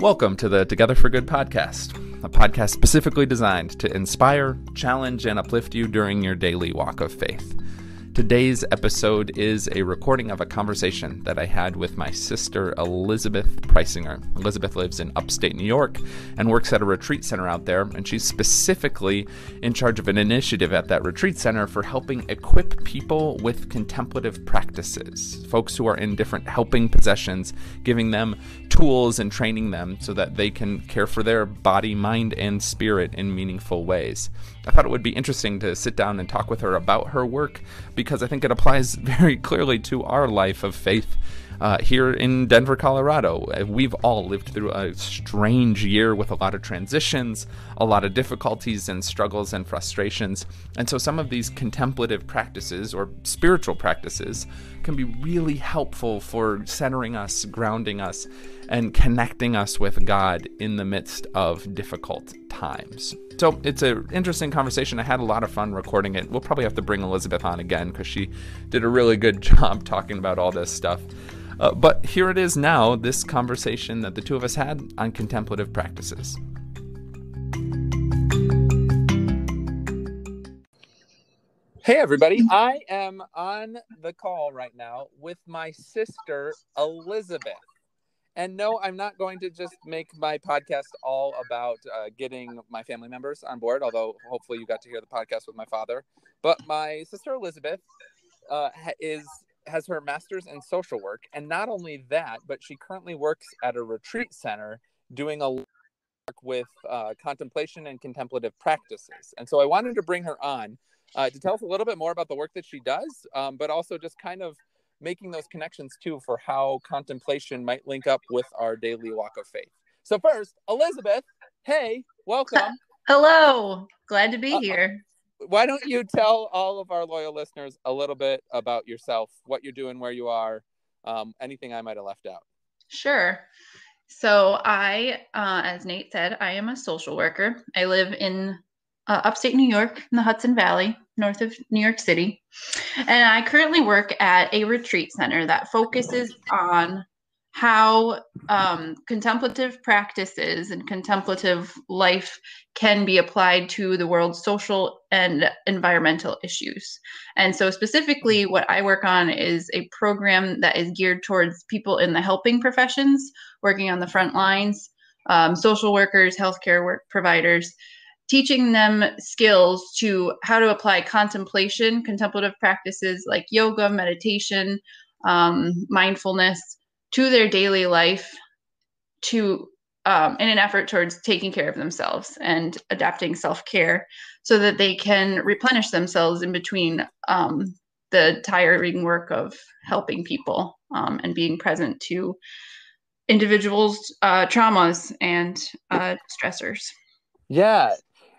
Welcome to the Together for Good podcast, a podcast specifically designed to inspire, challenge, and uplift you during your daily walk of faith. Today's episode is a recording of a conversation that I had with my sister, Elisabeth Preisinger. Elisabeth lives in upstate New York and works at a retreat center out there, and she's specifically in charge of an initiative at that retreat center for helping equip people with contemplative practices, folks who are in different helping possessions, giving them tools and training them so that they can care for their body, mind, and spirit in meaningful ways. I thought it would be interesting to sit down and talk with her about her work because I think it applies very clearly to our life of faith here in Denver, Colorado. We've all lived through a strange year with a lot of transitions, a lot of difficulties and struggles and frustrations. And so some of these contemplative practices or spiritual practices can be really helpful for centering us, grounding us, and connecting us with God in the midst of difficult times. So it's an interesting conversation. I had a lot of fun recording it. We'll probably have to bring Elisabeth on again because she did a really good job talking about all this stuff. But here it is now, this conversation that the two of us had on contemplative practices. Hey everybody, I am on the call right now with my sister, Elisabeth. And no, I'm not going to just make my podcast all about getting my family members on board, although hopefully you got to hear the podcast with my father. But my sister Elisabeth has her master's in social work. And not only that, but she currently works at a retreat center doing a lot of work with contemplation and contemplative practices. And so I wanted to bring her on to tell us a little bit more about the work that she does, but also just kind of making those connections too for how contemplation might link up with our daily walk of faith. So first, Elisabeth, hey, welcome. Hello, glad to be here. Why don't you tell all of our loyal listeners a little bit about yourself, what you're doing, where you are, anything I might have left out. Sure. So I, as Nate said, I am a social worker. I live in upstate New York in the Hudson Valley, north of New York City. And I currently work at a retreat center that focuses on how contemplative practices and contemplative life can be applied to the world's social and environmental issues. And so specifically what I work on is a program that is geared towards people in the helping professions, working on the front lines, social workers, healthcare work providers, teaching them skills to how to apply contemplative practices like yoga, meditation, mindfulness to their daily life to in an effort towards taking care of themselves and adapting self-care so that they can replenish themselves in between the tiring work of helping people and being present to individuals' traumas and stressors. Yeah.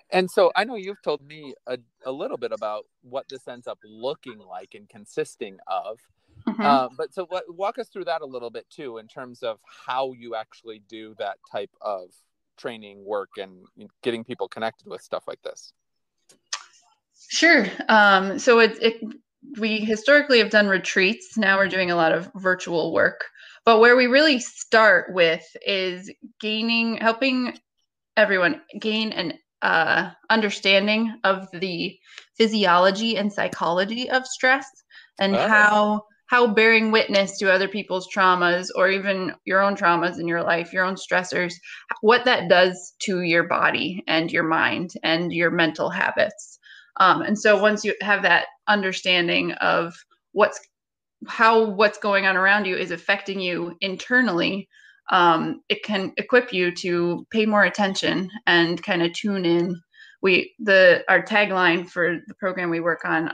And so I know you've told me a little bit about what this ends up looking like and consisting of. Mm-hmm. But so walk us through that a little bit too, in terms of how you actually do that type of training work and getting people connected with stuff like this. Sure. So we historically have done retreats. Now we're doing a lot of virtual work. But where we really start with is helping everyone gain an understanding of the physiology and psychology of stress and how bearing witness to other people's traumas or even your own traumas in your life, your own stressors, what that does to your body and your mind and your mental habits. And so once you have that understanding of what's going on around you is affecting you internally, it can equip you to pay more attention and kind of tune in. Our tagline for the program we work on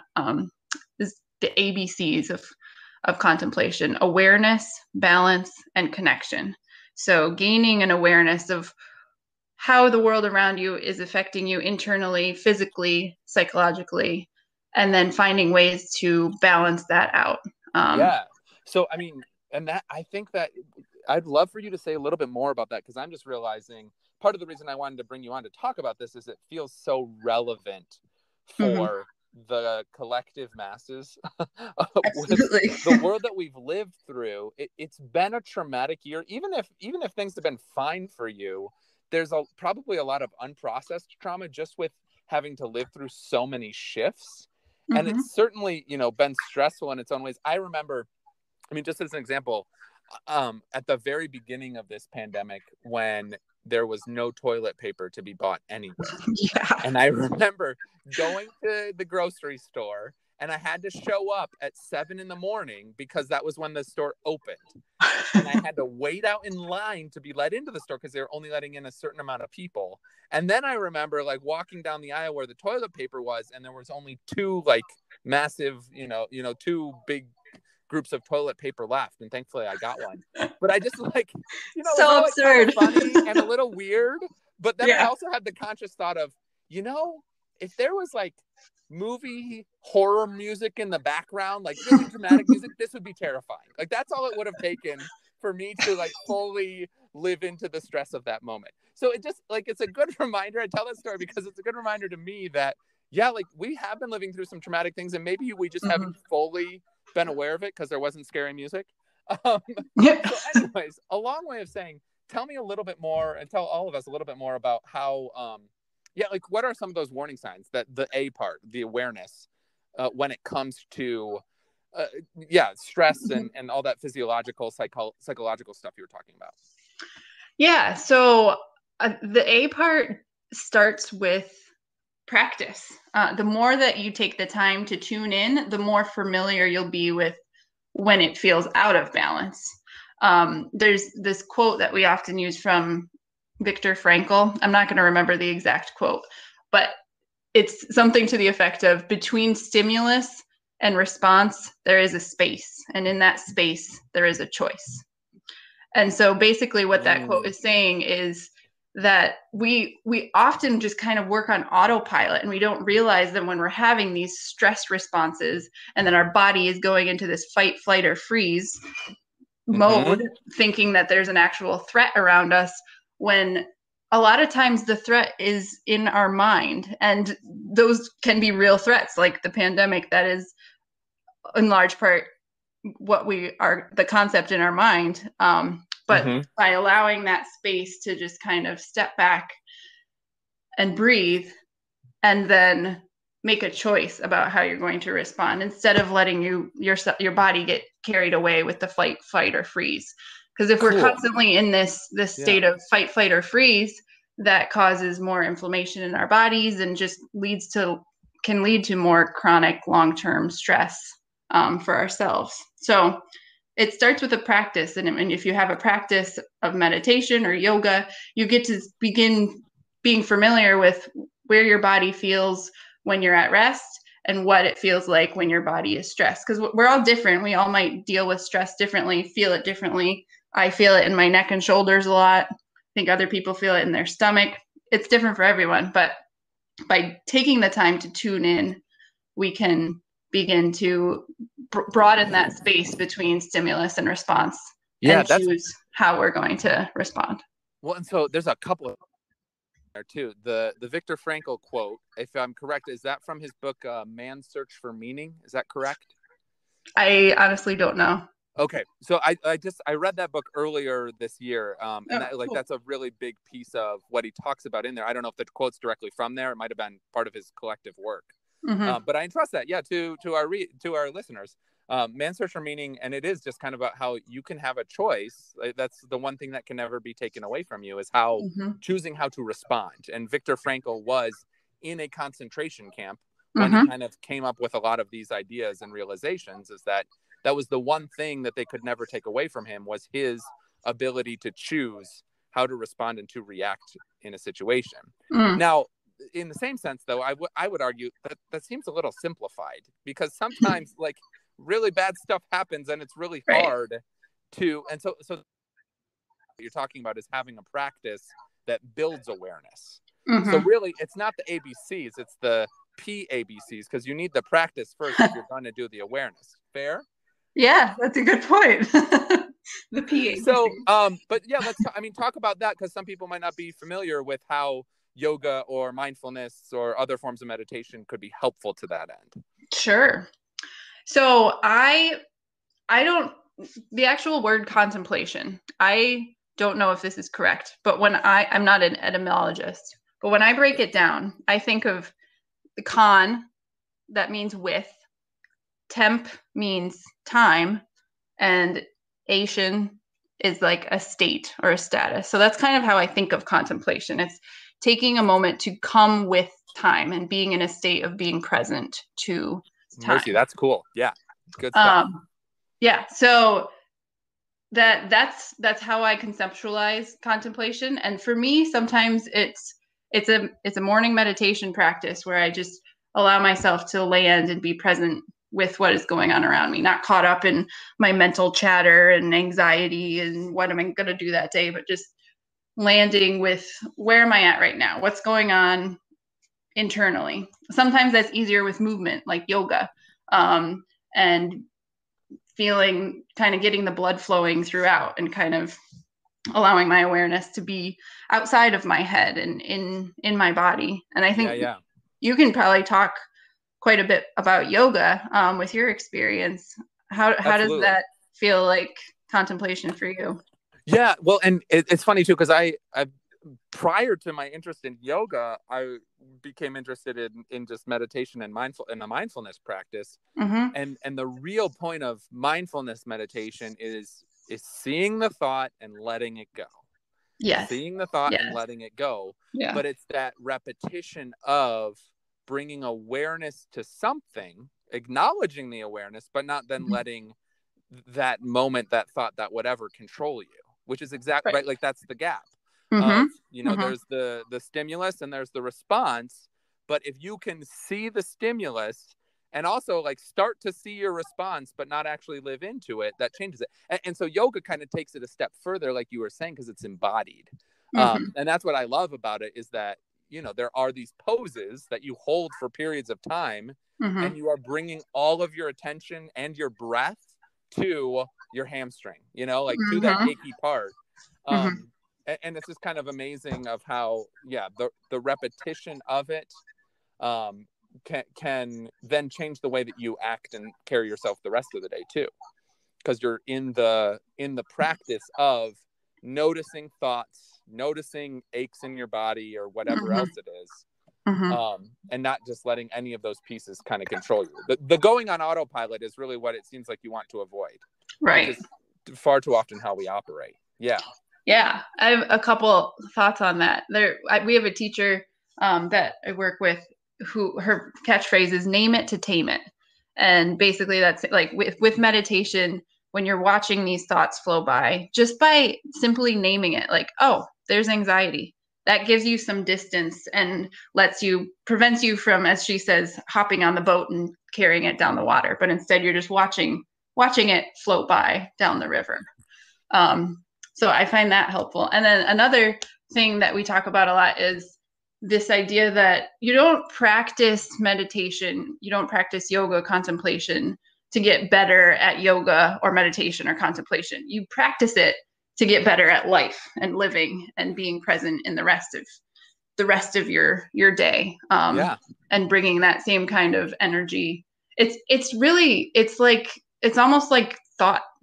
is the ABCs of contemplation: awareness, balance, and connection. So gaining an awareness of how the world around you is affecting you internally, physically, psychologically, and then finding ways to balance that out. Yeah. So, I mean, and that, I think that I'd love for you to say a little bit more about that, because I'm just realizing part of the reason I wanted to bring you on to talk about this is it feels so relevant for the collective masses Absolutely. with the world that we've lived through. It's been a traumatic year. Even if things have been fine for you, there's probably a lot of unprocessed trauma just with having to live through so many shifts. And Mm-hmm. it's certainly, been stressful in its own ways. I remember, just as an example, at the very beginning of this pandemic, when there was no toilet paper to be bought anywhere. Yeah. And I remember going to the grocery store, and I had to show up at 7 a.m. because that was when the store opened. And I had to wait out in line to be let into the store because they were only letting in a certain amount of people. And then I remember walking down the aisle where the toilet paper was, and there was only two massive, two big groups of toilet paper left, and thankfully I got one. But I just it was So all absurd. kind of funny and a little weird. But then I also had the conscious thought of, if there was movie horror music in the background, really dramatic music, this would be terrifying. That's all it would have taken for me to fully live into the stress of that moment. So it just it's a good reminder. I tell that story because it's a good reminder to me that we have been living through some traumatic things, and maybe we just haven't fully been aware of it because there wasn't scary music. So anyways, a long way of saying, tell me a little bit more, and tell all of us a little bit more about how what are some of those warning signs, that the A part, the awareness, when it comes to stress and all that physiological, psychological stuff you were talking about? Yeah. So the A part starts with practice. The more that you take the time to tune in, the more familiar you'll be with when it feels out of balance. There's this quote that we often use from Viktor Frankl. I'm not going to remember the exact quote, but it's something to the effect of, between stimulus and response, there is a space. And in that space, there is a choice. And so basically what that quote is saying is that we often just kind of work on autopilot, and we don't realize that when we're having these stress responses and then our body is going into this fight, flight, or freeze mode, thinking that there's an actual threat around us, when a lot of times the threat is in our mind. And those can be real threats, like the pandemic. That is in large part what we are, the concept in our mind. But by allowing that space to just kind of step back and breathe, and then make a choice about how you're going to respond, instead of letting your body get carried away with the fight, or freeze. Because if we're constantly in this state of fight, flight, or freeze, that causes more inflammation in our bodies, and just can lead to more chronic long-term stress for ourselves. So it starts with a practice. And if you have a practice of meditation or yoga, you get to begin being familiar with where your body feels when you're at rest, and what it feels like when your body is stressed. Because we're all different. We all might deal with stress differently, feel it differently. I feel it in my neck and shoulders a lot. I think other people feel it in their stomach. It's different for everyone. But by taking the time to tune in, we can begin to broaden that space between stimulus and response, and choose how we're going to respond. Well, and so there's a couple of there too. The Viktor Frankl quote, if I'm correct, is that from his book Man's Search for Meaning? Is that correct? I honestly don't know. Okay, so I read that book earlier this year, and that's a really big piece of what he talks about in there. I don't know if the quote's directly from there. It might have been part of his collective work. But I entrust that, to our listeners. Man's Search for Meaning, and it is just kind of about how you can have a choice. That's the one thing that can never be taken away from you, is how choosing how to respond. And Viktor Frankl was in a concentration camp when he kind of came up with a lot of these ideas and realizations, is that was the one thing that they could never take away from him, was his ability to choose how to respond and to react in a situation. Now, in the same sense, though, I would argue that seems a little simplified, because sometimes really bad stuff happens, and it's really hard to. And so what you're talking about is having a practice that builds awareness. So really, it's not the ABCs, it's the PABCs, because you need the practice first if you're going to do the awareness. Fair? Yeah, that's a good point. The PABCs. So, but yeah, let's talk about that, because some people might not be familiar with how yoga or mindfulness or other forms of meditation could be helpful to that end? Sure. So I don't, the actual word contemplation, I don't know if this is correct, but I'm not an etymologist, but when I break it down, I think of the con, that means with, temp means time, and ation is like a state or a status. So that's kind of how I think of contemplation. It's taking a moment to come with time and being in a state of being present to time. Mercy, that's cool. Yeah, good stuff. Yeah, so that's how I conceptualize contemplation. And for me, sometimes it's a morning meditation practice where I just allow myself to land and be present with what is going on around me, not caught up in my mental chatter and anxiety and what am I going to do that day, but just landing with where am I at right now? What's going on internally? Sometimes that's easier with movement, like yoga, and feeling, kind of getting the blood flowing throughout and kind of allowing my awareness to be outside of my head and in my body. And I think you can probably talk quite a bit about yoga with your experience. How does that feel like contemplation for you? Yeah, well, and it's funny too, because I prior to my interest in yoga, I became interested in just meditation and a mindfulness practice. And the real point of mindfulness meditation is seeing the thought and letting it go. Yes. Seeing the thought and letting it go. Yeah. But it's that repetition of bringing awareness to something, acknowledging the awareness, but not then letting that moment, that thought, that whatever control you, which is exactly right. Like that's the gap. Of, there's the stimulus and there's the response. But if you can see the stimulus and also like start to see your response, but not actually live into it, that changes it. And so yoga kind of takes it a step further, like you were saying, because it's embodied. And that's what I love about it, is that, there are these poses that you hold for periods of time, and you are bringing all of your attention and your breath to your hamstring, like to that achy part. And it's just kind of amazing of how, the repetition of it can then change the way that you act and carry yourself the rest of the day too, because you're in the practice of noticing thoughts, noticing aches in your body or whatever else it is, and not just letting any of those pieces kind of control you. The going on autopilot is really what it seems like you want to avoid, right? Which is far too often how we operate. Yeah, I have a couple thoughts on that. We have a teacher that I work with who her catchphrase is "name it to tame it," and basically that's like with meditation, when you're watching these thoughts flow by, just by simply naming it, like, oh, there's anxiety, that gives you some distance and prevents you from, as she says, hopping on the boat and carrying it down the water, but instead you're just watching it float by down the river. So I find that helpful. And then another thing that we talk about a lot is this idea that you don't practice meditation, you don't practice yoga, contemplation to get better at yoga or meditation or contemplation. You practice it to get better at life and living and being present in the rest of your day. And bringing that same kind of energy. It's almost like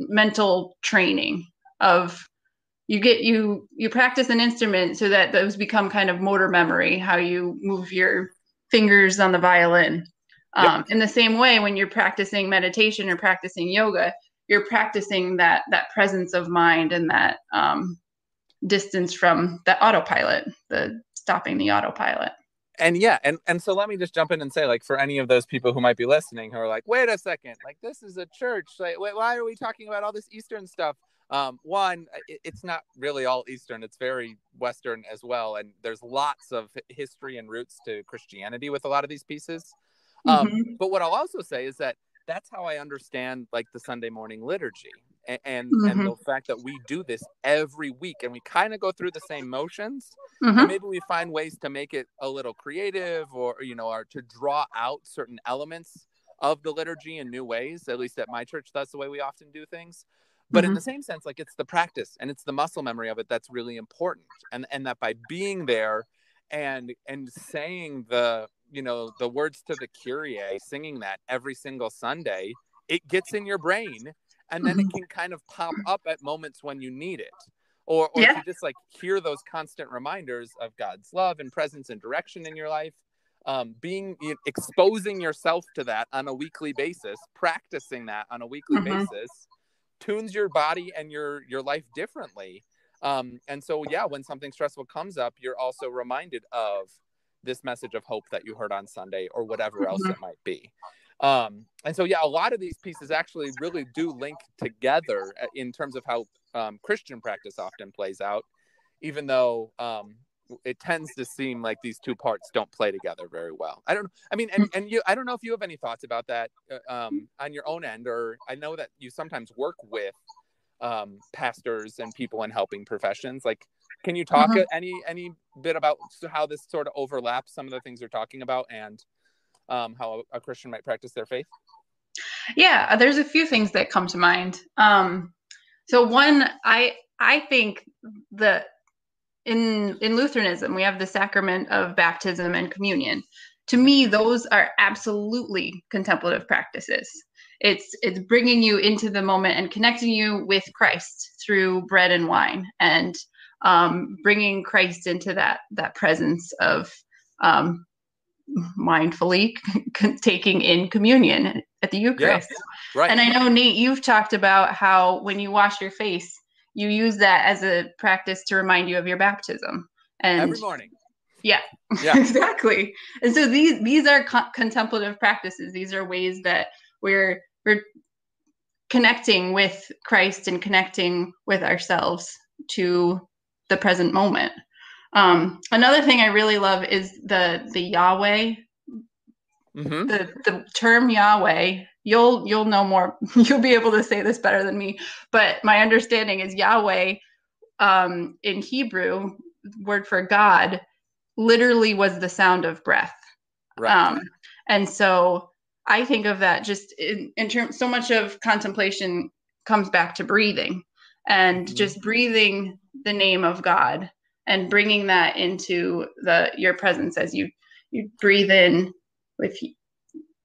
mental training of, you practice an instrument so that those become kind of motor memory, how you move your fingers on the violin. In the same way, when you're practicing meditation or practicing yoga, you're practicing that presence of mind and that distance from the autopilot, stopping the autopilot. And and so let me just jump in and say, like, for any of those people who might be listening who are like, wait a second, like, this is a church, like, why are we talking about all this Eastern stuff? One, it's not really all Eastern, it's very Western as well, and there's lots of history and roots to Christianity with a lot of these pieces. But what I'll also say is that that's how I understand, like, the Sunday morning liturgy and the fact that we do this every week and we kind of go through the same motions, and maybe we find ways to make it a little creative or to draw out certain elements of the liturgy in new ways. At least at my church, that's the way we often do things. But in the same sense, like, it's the practice and it's the muscle memory of it that's really important. And that by being there and saying the, you know, the words to the Kyrie, singing that every single Sunday, it gets in your brain, and then it can kind of pop up at moments when you need it. Or if you just like hear those constant reminders of God's love and presence and direction in your life, exposing yourself to that on a weekly basis, practicing that on a weekly basis, tunes your body and your life differently. And so, yeah, when something stressful comes up, you're also reminded of this message of hope that you heard on Sunday or whatever else it might be. And so, yeah, a lot of these pieces actually really do link together in terms of how Christian practice often plays out, even though it tends to seem like these two parts don't play together very well. I don't know. I mean, and you, I don't know if you have any thoughts about that on your own end, or I know that you sometimes work with pastors and people in helping professions. Like, can you talk any bit about how this sort of overlaps some of the things you're talking about, and how a Christian might practice their faith? Yeah, there's a few things that come to mind. So one, I think that in Lutheranism, we have the sacrament of baptism and communion. To me, those are absolutely contemplative practices. It's bringing you into the moment and connecting you with Christ through bread and wine, and bringing Christ into that presence of mindfully taking in communion at the Eucharist. Yeah, right. And I know, Nate, you've talked about how when you wash your face, you use that as a practice to remind you of your baptism. And every morning. Yeah, exactly. And so these are contemplative practices. These are ways that we're connecting with Christ and connecting with ourselves to the present moment. Another thing I really love is the Yahweh, the term Yahweh. You'll know more. You'll be able to say this better than me. But my understanding is Yahweh, in Hebrew, word for God, literally was the sound of breath. Right. And so I think of that just in terms, so much of contemplation comes back to breathing, and just breathing the name of God and bringing that into your presence as you breathe in with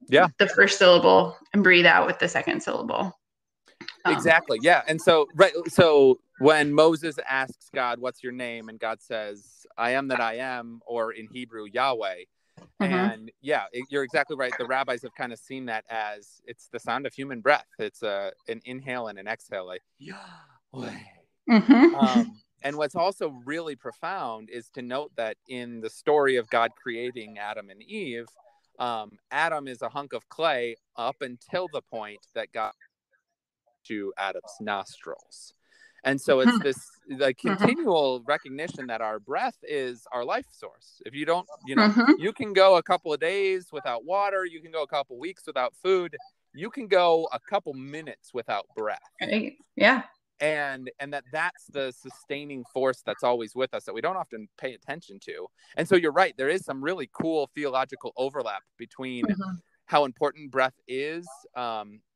the first syllable and breathe out with the second syllable. Exactly. Yeah. And so, right. So when Moses asks God, what's your name? And God says, I am that I am, or in Hebrew, Yahweh. And you're exactly right. The rabbis have kind of seen that as it's the sound of human breath. It's an inhale and an exhale, like Yahweh. And what's also really profound is to note that in the story of God creating Adam and Eve, Adam is a hunk of clay up until the point that God to Adam's nostrils. And so it's this like continual recognition that our breath is our life source. If you don't, you can go a couple of days without water, you can go a couple of weeks without food, you can go a couple minutes without breath. Right. Yeah. And that's the sustaining force that's always with us that we don't often pay attention to. And so you're right, there is some really cool theological overlap between how important breath is,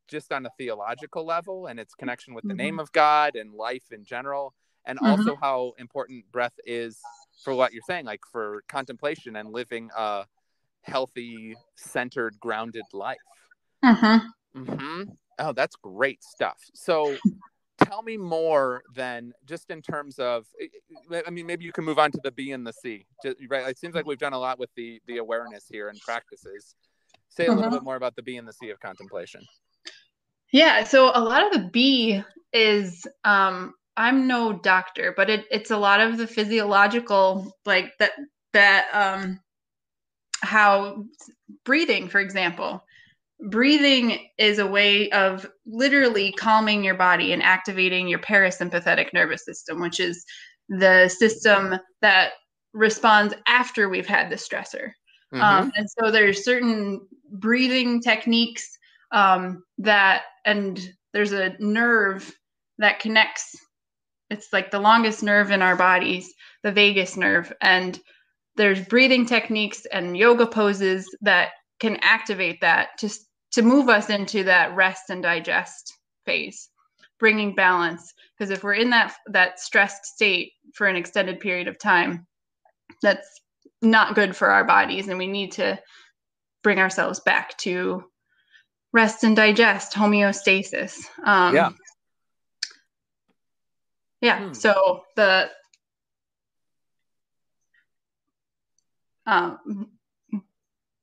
just on a theological level, and its connection with the name of God and life in general, and also how important breath is for what you're saying, like for contemplation and living a healthy, centered, grounded life. Oh, that's great stuff. So tell me more then, just in terms of, I mean, maybe you can move on to the B and the C. Right? It seems like we've done a lot with the awareness here and practices. Say a little bit more about the B and the C of contemplation. Yeah, so a lot of the B is, I'm no doctor, but it's a lot of the physiological, like that how breathing, for example. Breathing is a way of literally calming your body and activating your parasympathetic nervous system, which is the system that responds after we've had the stressor. And so there's certain breathing techniques that, and there's a nerve that connects. It's like the longest nerve in our bodies, the vagus nerve. And there's breathing techniques and yoga poses that can activate that just to move us into that rest and digest phase, bringing balance. Because if we're in that stressed state for an extended period of time, that's not good for our bodies, and we need to bring ourselves back to rest and digest, homeostasis. So the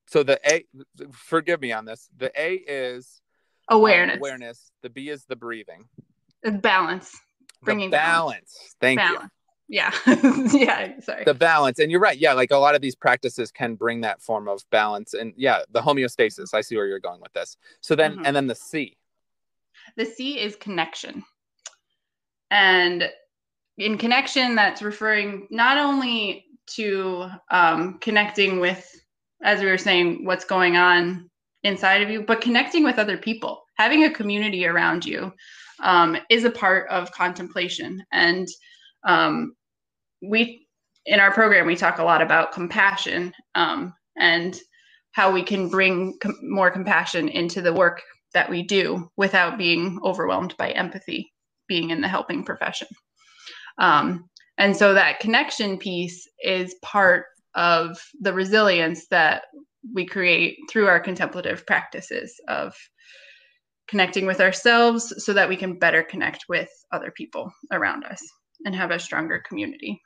so the A, forgive me on this, the A is awareness. The B is the breathing. Balance. Bringing balance. Thank you. Yeah. Yeah. Sorry. The balance. And you're right. Yeah. Like a lot of these practices can bring that form of balance. And yeah, the homeostasis. I see where you're going with this. So then, and then the C. The C is connection. And in connection, that's referring not only to connecting with, as we were saying, what's going on inside of you, but connecting with other people. Having a community around you is a part of contemplation. And in our program, we talk a lot about compassion and how we can bring more compassion into the work that we do without being overwhelmed by empathy, being in the helping profession. And so that connection piece is part of the resilience that we create through our contemplative practices of connecting with ourselves so that we can better connect with other people around us and have a stronger community.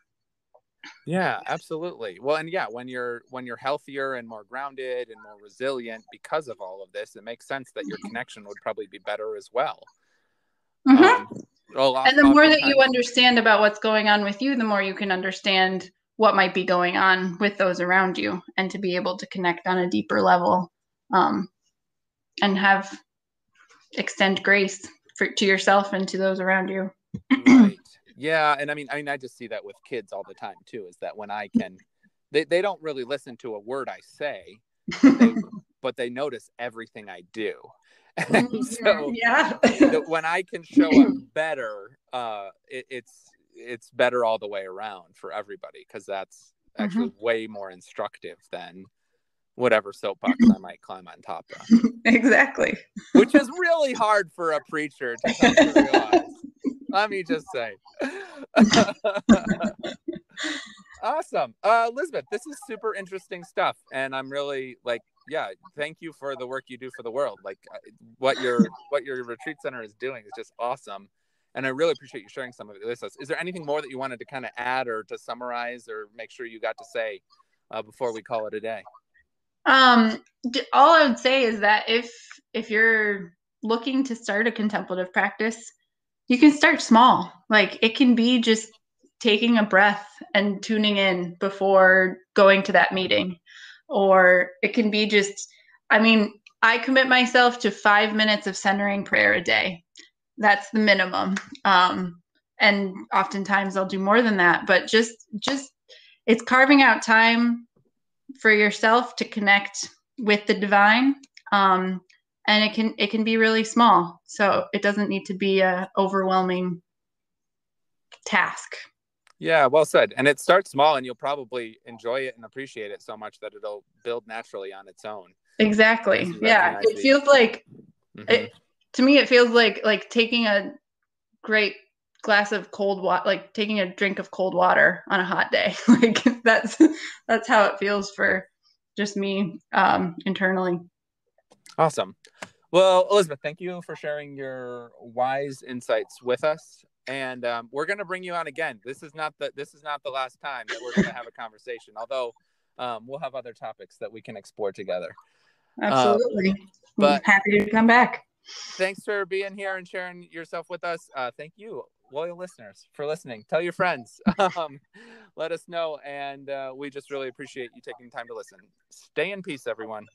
Yeah, absolutely. Well, and yeah, when you're healthier and more grounded and more resilient because of all of this, it makes sense that your connection would probably be better as well. And the more that you understand about what's going on with you, the more you can understand what might be going on with those around you, and to be able to connect on a deeper level and extend grace to yourself and to those around you. Right. Yeah. And I mean, I just see that with kids all the time too, is that when I can, they don't really listen to a word I say, but they notice everything I do. And so when I can show up better, it's better all the way around for everybody, because that's actually way more instructive than whatever soapbox I might climb on top of. Exactly. Which is really hard for a preacher to come to realize. Let me just say. Awesome. Elisabeth, this is super interesting stuff. And I'm really thank you for the work you do for the world. Like what your retreat center is doing is just awesome. And I really appreciate you sharing some of it with us. Is there anything more that you wanted to kind of add or to summarize or make sure you got to say before we call it a day? All I would say is that if you're looking to start a contemplative practice, you can start small. Like it can be just taking a breath and tuning in before going to that meeting. Or it can be I commit myself to 5 minutes of centering prayer a day. That's the minimum. And oftentimes I'll do more than that, but just it's carving out time for yourself to connect with the divine. And it can be really small. So it doesn't need to be an overwhelming task. Yeah, well said. And it starts small, and you'll probably enjoy it and appreciate it so much that it'll build naturally on its own. Exactly. Yeah. It feels like, to me, it feels like taking a great glass of cold water, like taking a drink of cold water on a hot day. Like that's how it feels for just me internally. Awesome. Well, Elisabeth, thank you for sharing your wise insights with us. And we're going to bring you on again. This is not the last time that we're going to have a conversation, although we'll have other topics that we can explore together. Absolutely. But I'm happy to come back. Thanks for being here and sharing yourself with us. Thank you, loyal listeners, for listening. Tell your friends. Let us know. And we just really appreciate you taking time to listen. Stay in peace, everyone.